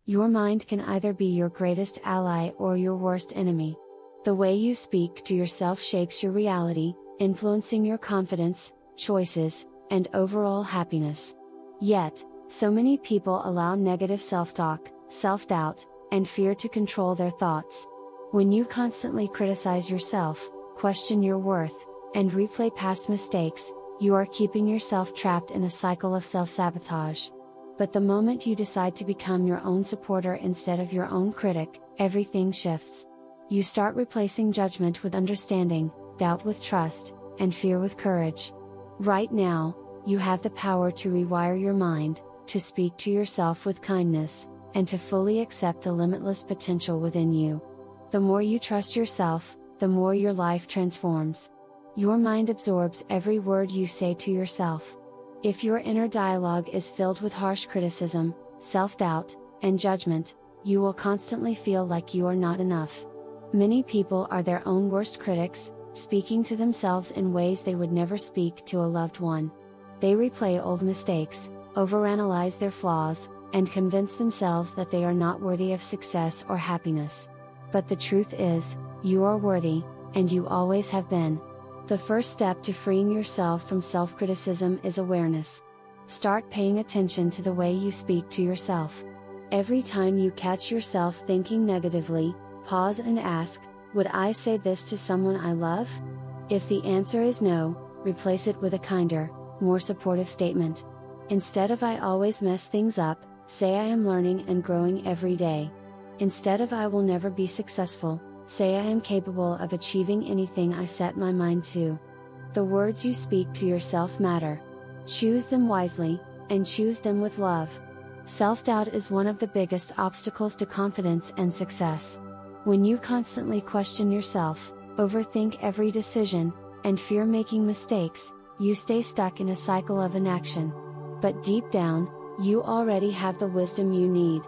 Your mind can either be your greatest ally or your worst enemy. The way you speak to yourself shapes your reality, influencing your confidence, choices, and overall happiness. Yet, so many people allow negative self-talk, self-doubt, and fear to control their thoughts. When you constantly criticize yourself, question your worth, and replay past mistakes, you are keeping yourself trapped in a cycle of self-sabotage. But the moment you decide to become your own supporter instead of your own critic, everything shifts. You start replacing judgment with understanding, doubt with trust, and fear with courage. Right now, you have the power to rewire your mind, to speak to yourself with kindness, and to fully accept the limitless potential within you. The more you trust yourself, the more your life transforms. Your mind absorbs every word you say to yourself. If your inner dialogue is filled with harsh criticism, self-doubt, and judgment, you will constantly feel like you are not enough. Many people are their own worst critics, speaking to themselves in ways they would never speak to a loved one. They replay old mistakes, overanalyze their flaws, and convince themselves that they are not worthy of success or happiness. But the truth is, you are worthy, and you always have been. The first step to freeing yourself from self-criticism is awareness. Start paying attention to the way you speak to yourself. Every time you catch yourself thinking negatively, pause and ask, would I say this to someone I love? If the answer is no, replace it with a kinder, more supportive statement. Instead of I always mess things up, say I am learning and growing every day. Instead of I will never be successful, say I am capable of achieving anything I set my mind to. The words you speak to yourself matter. Choose them wisely, and choose them with love. Self-doubt is one of the biggest obstacles to confidence and success. When you constantly question yourself, overthink every decision, and fear making mistakes, you stay stuck in a cycle of inaction. But deep down, you already have the wisdom you need.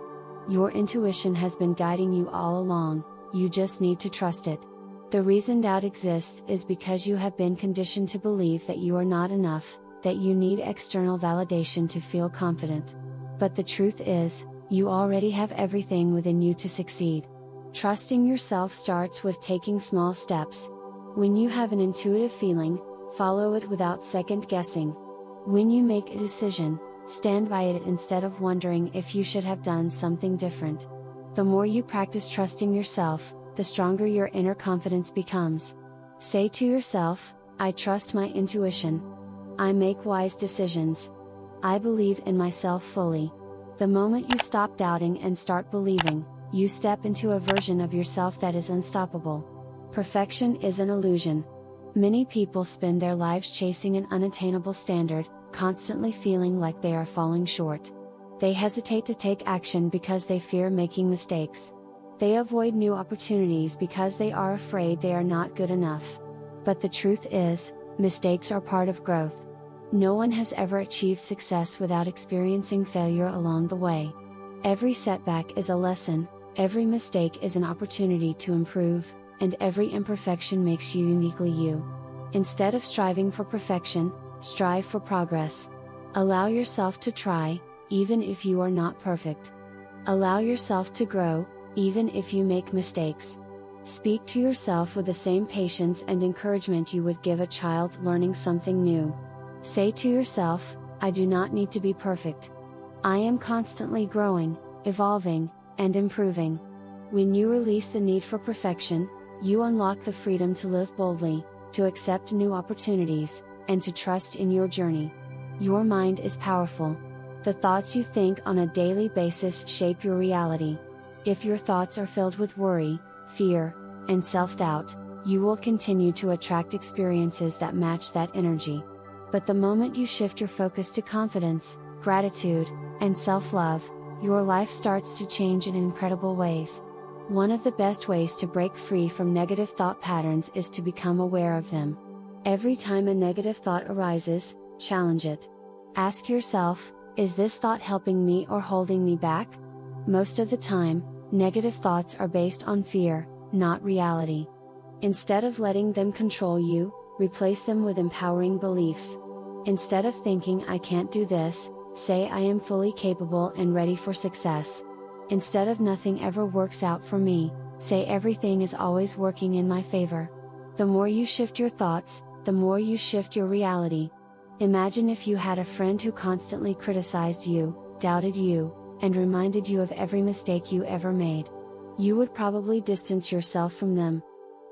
Your intuition has been guiding you all along. You just need to trust it. The reason doubt exists is because you have been conditioned to believe that you are not enough, that you need external validation to feel confident. But the truth is, you already have everything within you to succeed. Trusting yourself starts with taking small steps. When you have an intuitive feeling, follow it without second guessing. When you make a decision, stand by it instead of wondering if you should have done something different. The more you practice trusting yourself, the stronger your inner confidence becomes. Say to yourself, I trust my intuition. I make wise decisions. I believe in myself fully. The moment you stop doubting and start believing, you step into a version of yourself that is unstoppable. Perfection is an illusion. Many people spend their lives chasing an unattainable standard, constantly feeling like they are falling short. They hesitate to take action because they fear making mistakes. They avoid new opportunities because they are afraid they are not good enough. But the truth is, mistakes are part of growth. No one has ever achieved success without experiencing failure along the way. Every setback is a lesson, every mistake is an opportunity to improve, and every imperfection makes you uniquely you. Instead of striving for perfection, strive for progress. Allow yourself to try, even if you are not perfect. Allow yourself to grow, even if you make mistakes. Speak to yourself with the same patience and encouragement you would give a child learning something new. Say to yourself, I do not need to be perfect. I am constantly growing, evolving, and improving. When you release the need for perfection, you unlock the freedom to live boldly, to accept new opportunities, and to trust in your journey. Your mind is powerful. The thoughts you think on a daily basis shape your reality. If your thoughts are filled with worry, fear, and self-doubt, you will continue to attract experiences that match that energy. But the moment you shift your focus to confidence, gratitude, and self-love, your life starts to change in incredible ways. One of the best ways to break free from negative thought patterns is to become aware of them. Every time a negative thought arises, challenge it. Ask yourself, is this thought helping me or holding me back? Most of the time, negative thoughts are based on fear, not reality. Instead of letting them control you, replace them with empowering beliefs. Instead of thinking I can't do this, say I am fully capable and ready for success. Instead of "nothing ever works out for me," say "everything is always working in my favor." The more you shift your thoughts, the more you shift your reality. Imagine if you had a friend who constantly criticized you, doubted you, and reminded you of every mistake you ever made. You would probably distance yourself from them.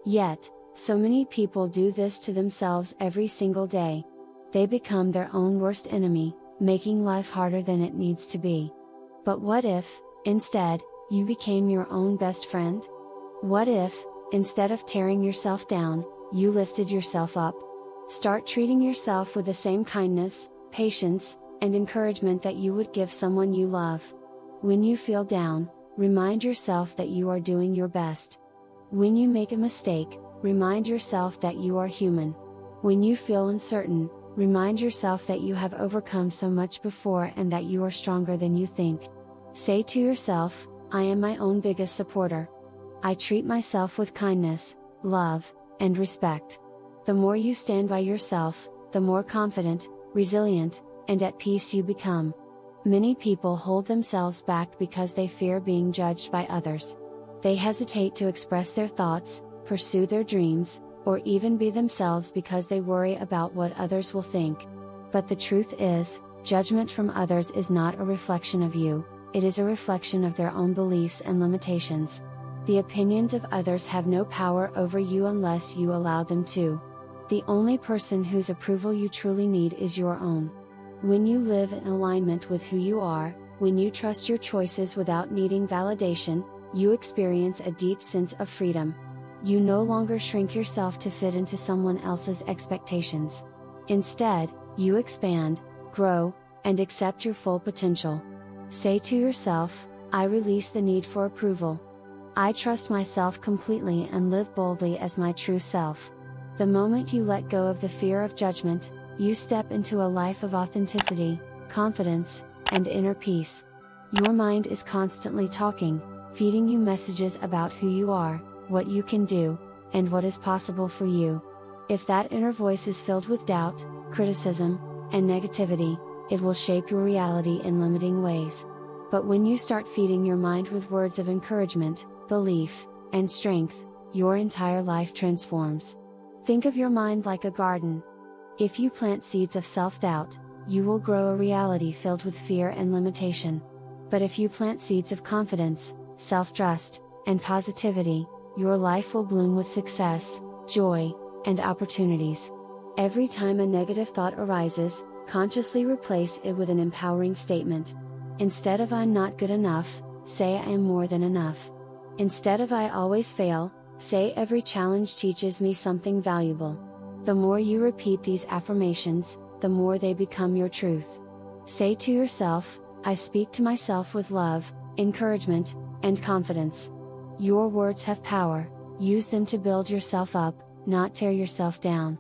Yet, so many people do this to themselves every single day. They become their own worst enemy, making life harder than it needs to be. But what if, instead, you became your own best friend? What if, instead of tearing yourself down, you lifted yourself up? Start treating yourself with the same kindness, patience, and encouragement that you would give someone you love. When you feel down, remind yourself that you are doing your best. When you make a mistake, remind yourself that you are human. When you feel uncertain, remind yourself that you have overcome so much before and that you are stronger than you think. Say to yourself, "I am my own biggest supporter. I treat myself with kindness, love, and respect." The more you stand by yourself, the more confident, resilient, and at peace you become. Many people hold themselves back because they fear being judged by others. They hesitate to express their thoughts, pursue their dreams, or even be themselves because they worry about what others will think. But the truth is, judgment from others is not a reflection of you, it is a reflection of their own beliefs and limitations. The opinions of others have no power over you unless you allow them to. The only person whose approval you truly need is your own. When you live in alignment with who you are, when you trust your choices without needing validation, you experience a deep sense of freedom. You no longer shrink yourself to fit into someone else's expectations. Instead, you expand, grow, and accept your full potential. Say to yourself, "I release the need for approval. I trust myself completely and live boldly as my true self." The moment you let go of the fear of judgment, you step into a life of authenticity, confidence, and inner peace. Your mind is constantly talking, feeding you messages about who you are, what you can do, and what is possible for you. If that inner voice is filled with doubt, criticism, and negativity, it will shape your reality in limiting ways. But when you start feeding your mind with words of encouragement, belief, and strength, your entire life transforms. Think of your mind like a garden. If you plant seeds of self-doubt, you will grow a reality filled with fear and limitation. But if you plant seeds of confidence, self-trust, and positivity, your life will bloom with success, joy, and opportunities. Every time a negative thought arises, consciously replace it with an empowering statement. Instead of "I'm not good enough," say "I am more than enough." Instead of "I always fail," say "every challenge teaches me something valuable." The more you repeat these affirmations, the more they become your truth. Say to yourself, "I speak to myself with love, encouragement, and confidence." Your words have power, use them to build yourself up, not tear yourself down.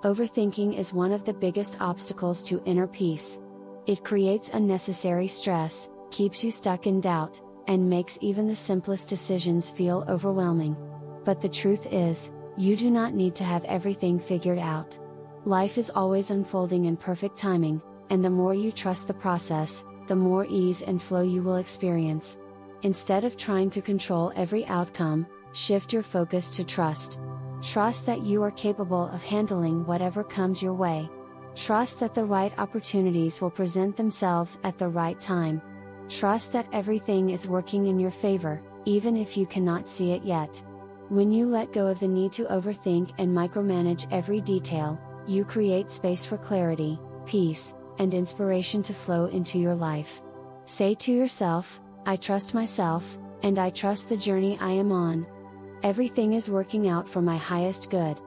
Overthinking is one of the biggest obstacles to inner peace. It creates unnecessary stress, keeps you stuck in doubt, and makes even the simplest decisions feel overwhelming. But the truth is, you do not need to have everything figured out. Life is always unfolding in perfect timing, and the more you trust the process, the more ease and flow you will experience. Instead of trying to control every outcome, shift your focus to trust. Trust that you are capable of handling whatever comes your way. Trust that the right opportunities will present themselves at the right time. Trust that everything is working in your favor, even if you cannot see it yet. When you let go of the need to overthink and micromanage every detail, you create space for clarity, peace, and inspiration to flow into your life. Say to yourself, "I trust myself, and I trust the journey I am on. Everything is working out for my highest good."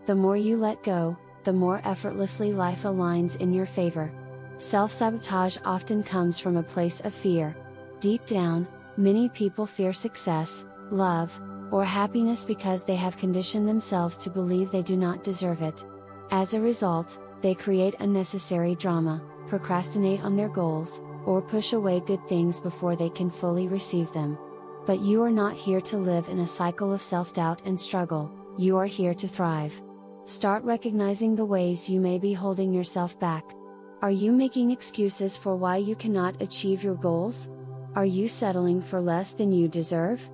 The more you let go, the more effortlessly life aligns in your favor. Self-sabotage often comes from a place of fear. Deep down, many people fear success, love, or happiness because they have conditioned themselves to believe they do not deserve it. As a result, they create unnecessary drama, procrastinate on their goals, or push away good things before they can fully receive them. But you are not here to live in a cycle of self-doubt and struggle, you are here to thrive. Start recognizing the ways you may be holding yourself back. Are you making excuses for why you cannot achieve your goals? Are you settling for less than you deserve?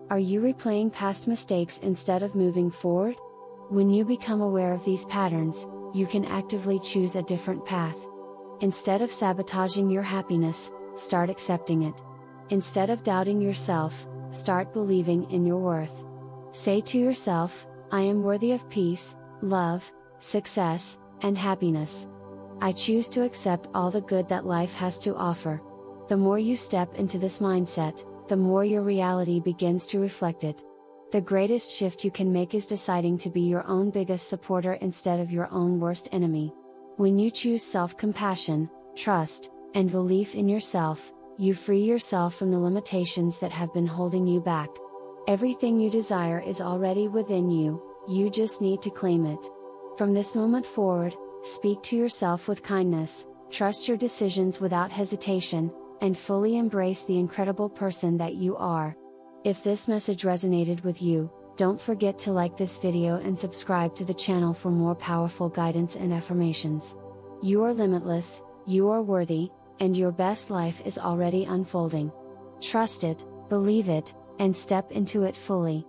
Are you replaying past mistakes instead of moving forward? When you become aware of these patterns, you can actively choose a different path. Instead of sabotaging your happiness, start accepting it. Instead of doubting yourself, start believing in your worth. Say to yourself, I am worthy of peace, love, success, and happiness. I choose to accept all the good that life has to offer. The more you step into this mindset, the more your reality begins to reflect it. The greatest shift you can make is deciding to be your own biggest supporter instead of your own worst enemy. When you choose self-compassion, trust, and belief in yourself, you free yourself from the limitations that have been holding you back. Everything you desire is already within you, you just need to claim it. From this moment forward, speak to yourself with kindness, trust your decisions without hesitation, and fully embrace the incredible person that you are. If this message resonated with you, don't forget to like this video and subscribe to the channel for more powerful guidance and affirmations. You are limitless, you are worthy, and your best life is already unfolding. Trust it, believe it, and step into it fully.